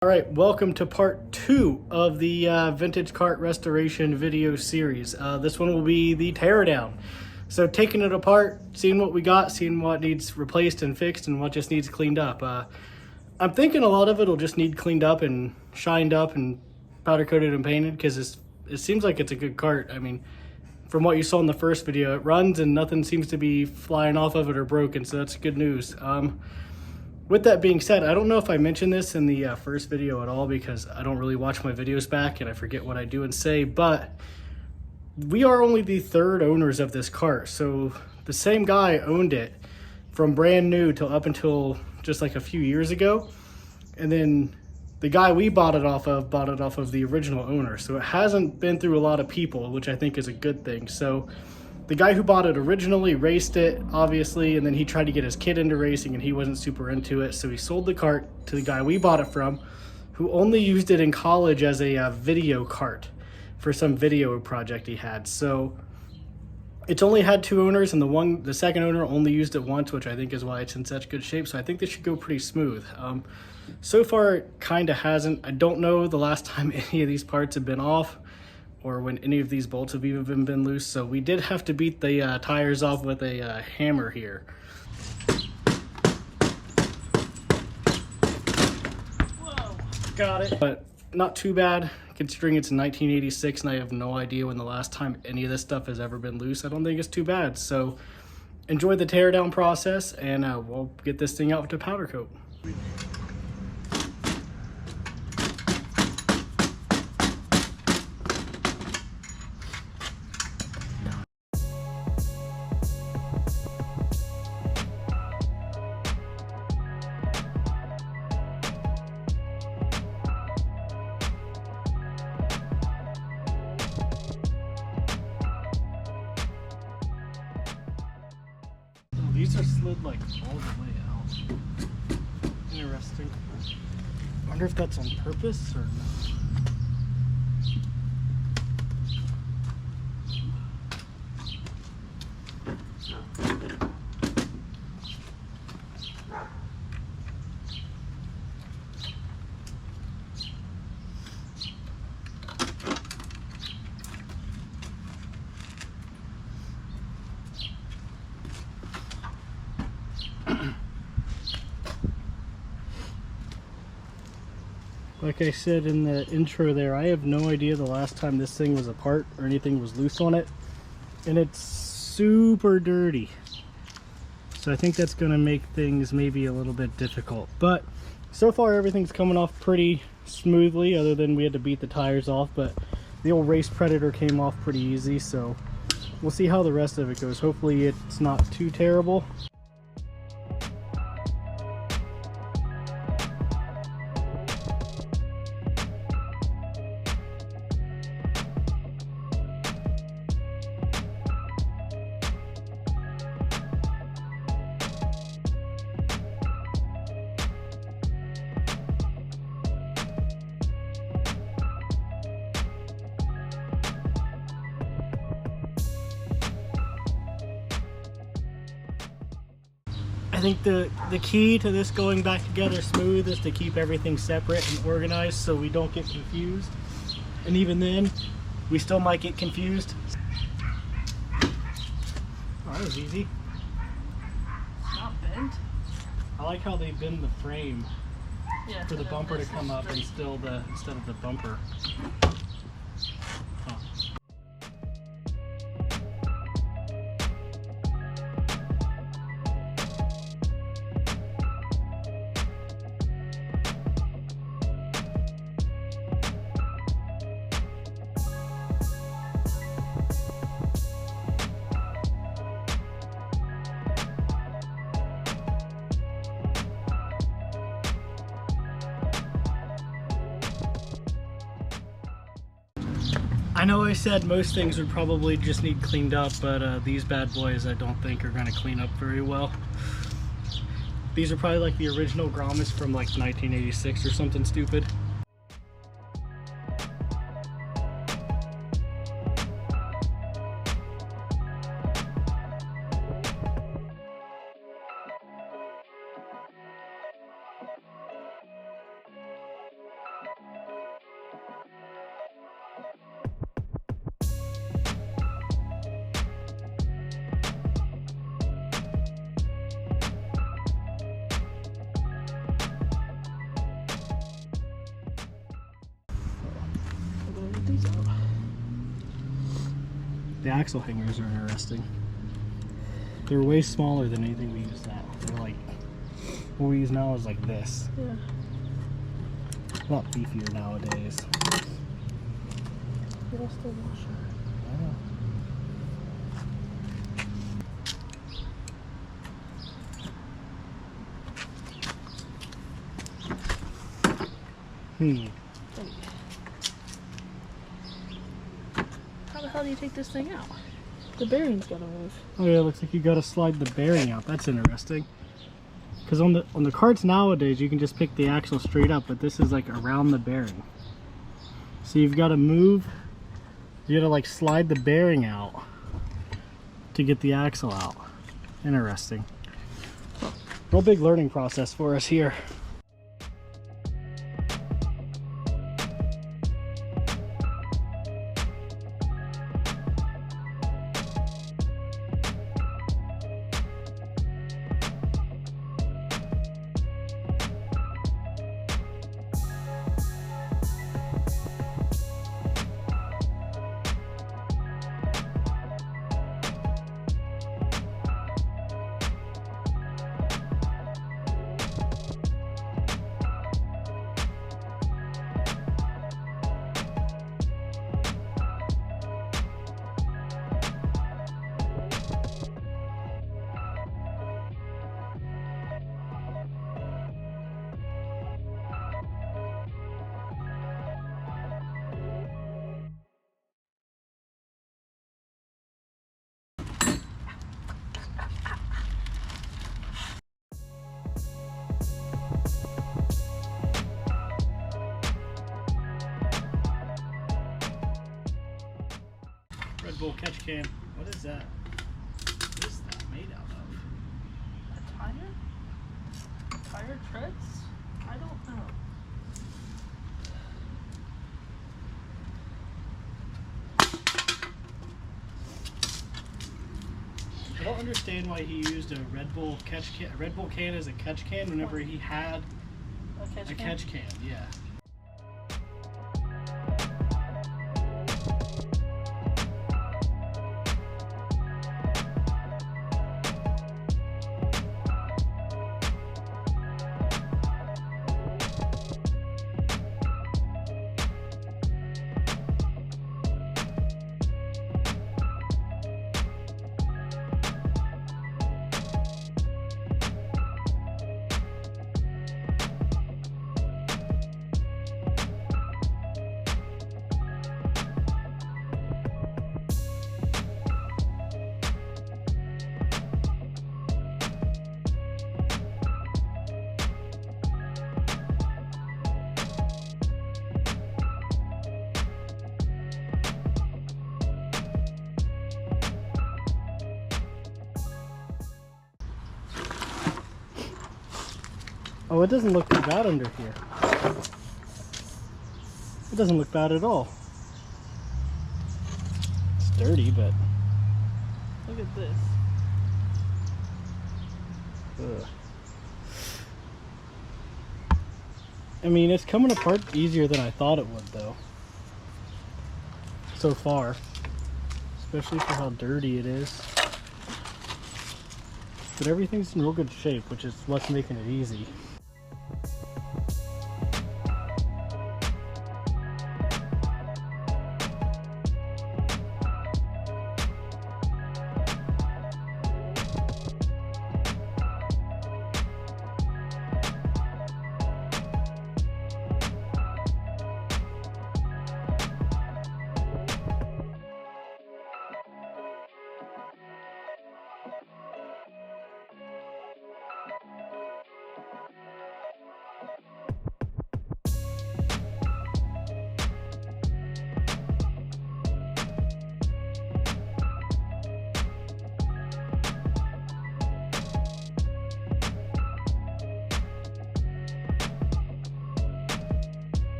All right, welcome to part 2 of the vintage kart restoration video series. This one will be the teardown. So taking it apart, seeing what we got, seeing what needs replaced and fixed and what just needs cleaned up. I'm thinking a lot of it will just need cleaned up and shined up and powder coated and painted because it seems like it's a good kart. I mean, from what you saw in the first video, it runs and nothing seems to be flying off of it or broken, so that's good news. With that being said, I don't know if I mentioned this in the first video at all because I don't really watch my videos back and I forget what I do and say, but we are only the third owners of this kart. So the same guy owned it from brand new till up until just like a few years ago. And then the guy we bought it off of the original owner. So it hasn't been through a lot of people, which I think is a good thing. So the guy who bought it originally raced it, obviously, and then he tried to get his kid into racing and he wasn't super into it. So he sold the kart to the guy we bought it from, who only used it in college as a video kart for some video project he had. So it's only had 2 owners, and the second owner only used it once, which I think is why it's in such good shape. So I think this should go pretty smooth. So far, it kind of hasn't. I don't know the last time any of these parts have been off, or when any of these bolts have even been loose. So we did have to beat the tires off with a hammer here. Whoa, got it. But not too bad considering it's 1986 and I have no idea when the last time any of this stuff has ever been loose. I don't think it's too bad. So enjoy the teardown process and we'll get this thing out to powder coat. These are slid like all the way out. Interesting. I wonder if that's on purpose or not. Like I said in the intro there, I have no idea the last time this thing was apart or anything was loose on it. And it's super dirty. So I think that's going to make things maybe a little bit difficult. But so far everything's coming off pretty smoothly, other than we had to beat the tires off. But the old Race Predator came off pretty easy, so we'll see how the rest of it goes. Hopefully it's not too terrible. I think the key to this going back together smooth is to keep everything separate and organized so we don't get confused. And even then, we still might get confused. Oh, that was easy. Not bent. I like how they bend the frame for the bumper to come up instead of the bumper. Huh. I know I said most things would probably just need cleaned up, but these bad boys I don't think are going to clean up very well. These are probably like the original grommets from like 1986 or something stupid. these out. The axle hangers are interesting. They're way smaller than anything we use now. They're like, what we use now is like this. Yeah. A lot beefier nowadays. They lost the washer. I know. Wait. How the hell do you take this thing out? The bearing's gotta move. Oh yeah, looks like you gotta slide the bearing out. That's interesting. Because on the karts nowadays, you can just pick the axle straight up, but this is like around the bearing. So you've got to move. You gotta like slide the bearing out to get the axle out. Interesting. Real big learning process for us here. Red Bull catch can. What is that? What is that made out of? A tire? Tire treads? I don't know. I don't understand why he used a Red Bull catch can. A Red Bull can as a catch can whenever he had a catch can. Yeah. Oh, it doesn't look too bad under here. It doesn't look bad at all. It's dirty, but... Look at this. Ugh. I mean, it's coming apart easier than I thought it would, though. So far. Especially for how dirty it is. But everything's in real good shape, which is what's making it easy.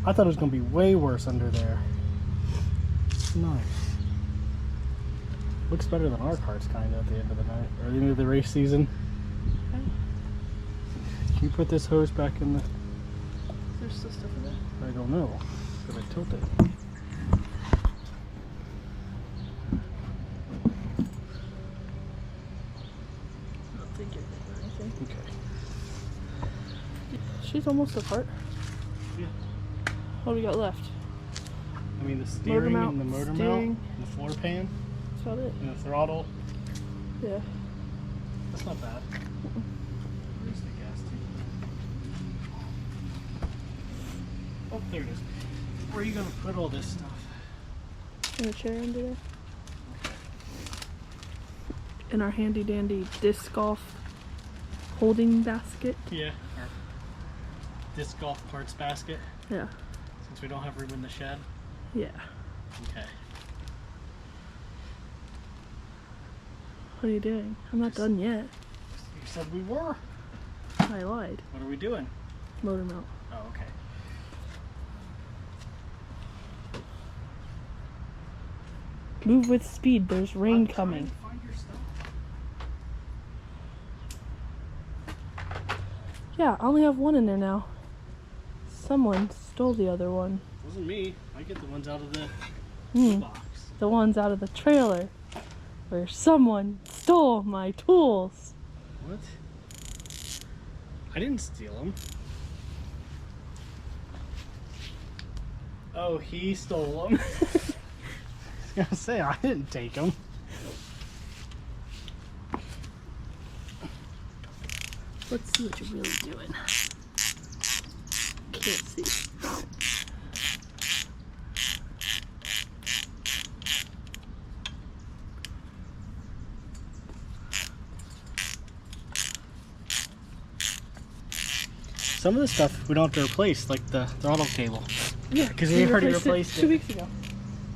I thought it was gonna be way worse under there. Nice. Looks better than our carts kind of at the end of the night, or the end of the race season. Okay. Can you put this hose back in the... There's still stuff in there? I don't know. Should I tilt it? I don't think you're getting anything. Okay. She's almost apart. Yeah. What do we got left? I mean, the steering mount, and the motor steering. mount, and the floor pan, That's about it. and the throttle. Yeah. That's not bad. Where's the gas tank? Oh, there it is. Where are you gonna put all this stuff? In a chair under there. In our handy dandy disc golf holding basket. Yeah, our disc golf parts basket. Yeah. Since we don't have room in the shed. Yeah. Okay. What are you doing? I'm not done yet. You said we were. I lied. What are we doing? Motor mount. Oh, okay. Move with speed. There's rain I'm coming. trying to find your stuff. Yeah, I only have one in there now. Someone stole the other one. It wasn't me. I get the ones out of the Hmm. box. The ones out of the trailer where someone stole my tools. What? I didn't steal them. Oh, he stole them. I was gonna say, I didn't take them. Let's see what you're really doing. Can't see. Some of the stuff we don't have to replace, like the throttle cable. Yeah, because we already replaced it 2 weeks ago.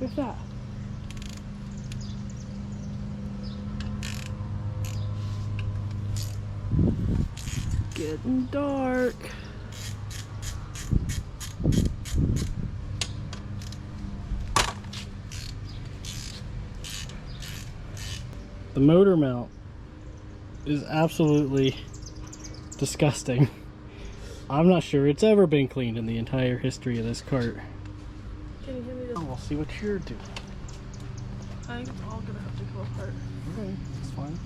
With that. Getting dark. The motor mount is absolutely disgusting. I'm not sure it's ever been cleaned in the entire history of this cart. Can you give me this? We'll see what you're doing. I'm all gonna have to go apart. Okay, that's fine.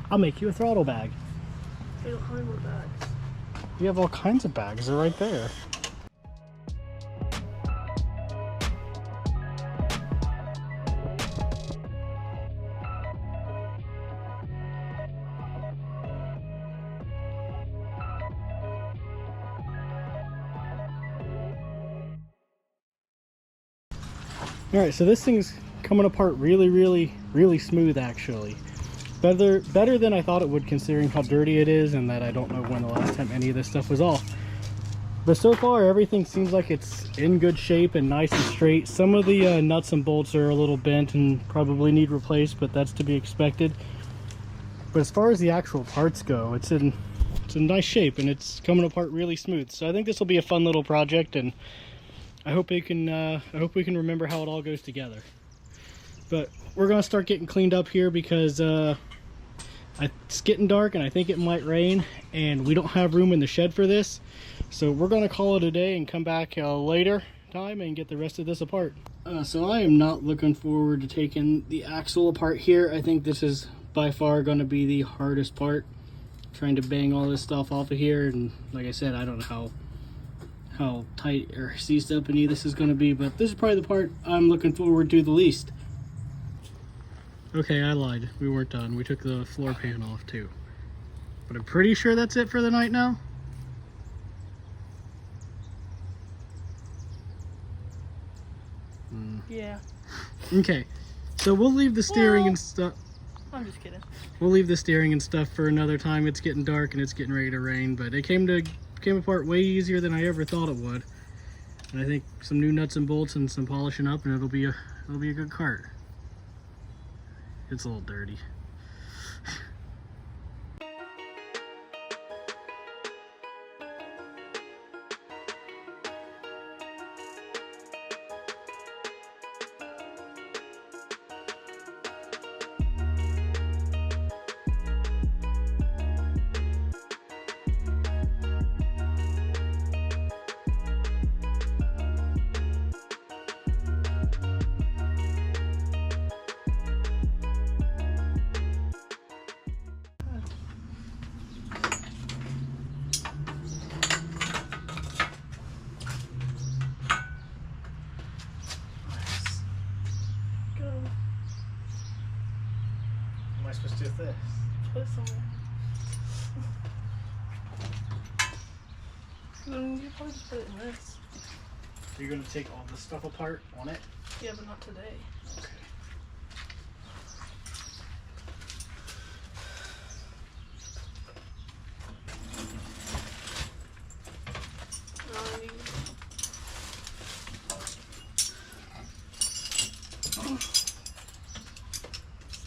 I'll make you a throttle bag. I don't have any more bags. You have all kinds of bags. They're right there. Alright, so this thing's coming apart really smooth actually. Better than I thought it would, considering how dirty it is and that I don't know when the last time any of this stuff was off. But so far everything seems like it's in good shape and nice and straight. Some of the nuts and bolts are a little bent and probably need replaced, but that's to be expected. But as far as the actual parts go, it's in nice shape and it's coming apart really smooth. So I think this will be a fun little project, and I hope we can remember how it all goes together. But we're gonna start getting cleaned up here because it's getting dark and I think it might rain, and we don't have room in the shed for this. So we're gonna call it a day and come back later time and get the rest of this apart. So I am not looking forward to taking the axle apart here. I think this is by far going to be the hardest part, trying to bang all this stuff off of here. And like I said, I don't know how tight or seized up any of this is going to be, but this is probably the part I'm looking forward to the least. Okay, I lied. We weren't done. We took the floor pan off too. But I'm pretty sure that's it for the night now. Yeah. Okay, so we'll leave the steering and stuff. I'm just kidding. We'll leave the steering and stuff for another time. It's getting dark and it's getting ready to rain, but it came came apart way easier than I ever thought it would. And I think some new nuts and bolts and some polishing up, and it'll be a good cart. It's a little dirty. Am I supposed to do this? Put it somewhere. Then you probably just put it in this. Are you going to take all this stuff apart on it? Yeah, but not today. Okay.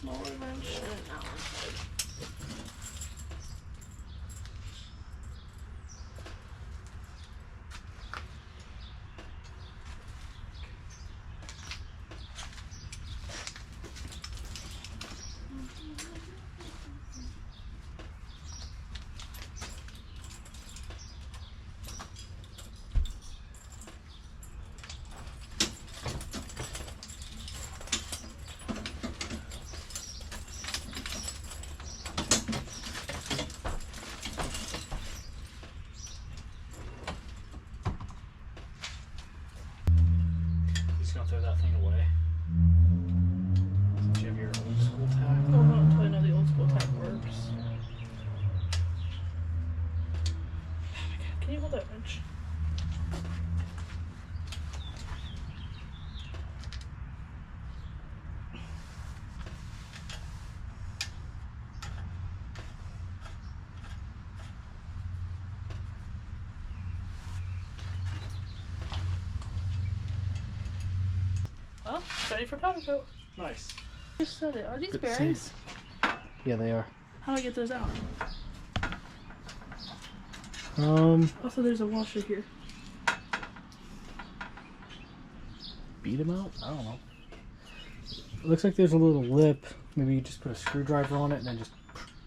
Smaller wrench and an Allen head. Just gonna throw that thing away. Since you have your old school tag. Oh, not until I know the old school tag works. Oh my god, can you hold that wrench? Well, ready for powder coat. Nice. Just said it. Are these Good bearings? Yeah, they are. How do I get those out? Also, there's a washer here. Beat them out? I don't know. It looks like there's a little lip. Maybe you just put a screwdriver on it and then just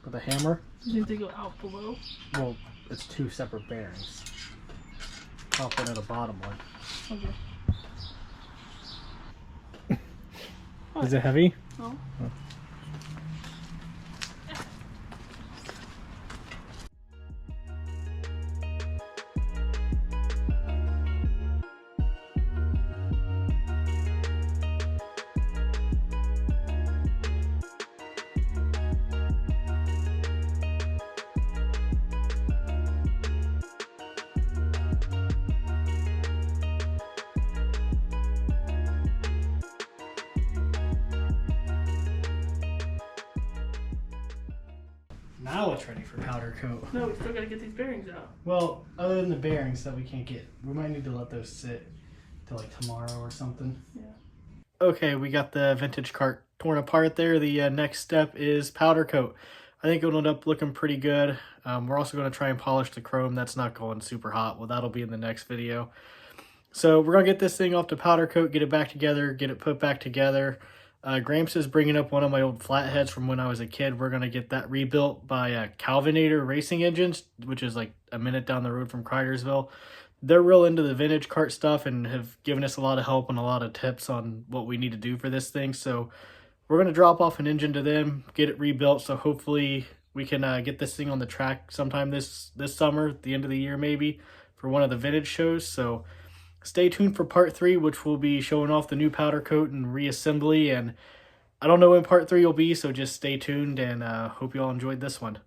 with a hammer. You think they go out below? Well, it's two separate bearings. Top one and a bottom one. Okay. Is it heavy? No. Oh. Now it's ready for powder coat. No, we still gotta get these bearings out. Well, other than the bearings that we can't get, we might need to let those sit till like tomorrow or something. Yeah. Okay, we got the vintage cart torn apart there. The next step is powder coat. I think it'll end up looking pretty good. We're also going to try and polish the chrome. That's not going super hot. Well, that'll be in the next video. So we're going to get this thing off to powder coat, get it back together, get it put back together. Gramps is bringing up one of my old flatheads from when I was a kid. We're going to get that rebuilt by Calvinator Racing Engines, which is like a minute down the road from Cridersville. They're real into the vintage cart stuff and have given us a lot of help and a lot of tips on what we need to do for this thing. So we're going to drop off an engine to them, get it rebuilt. So hopefully we can get this thing on the track sometime this summer, at the end of the year maybe, for one of the vintage shows. So stay tuned for part 3, which will be showing off the new powder coat and reassembly. And I don't know when part 3 will be, so just stay tuned and hope you all enjoyed this one.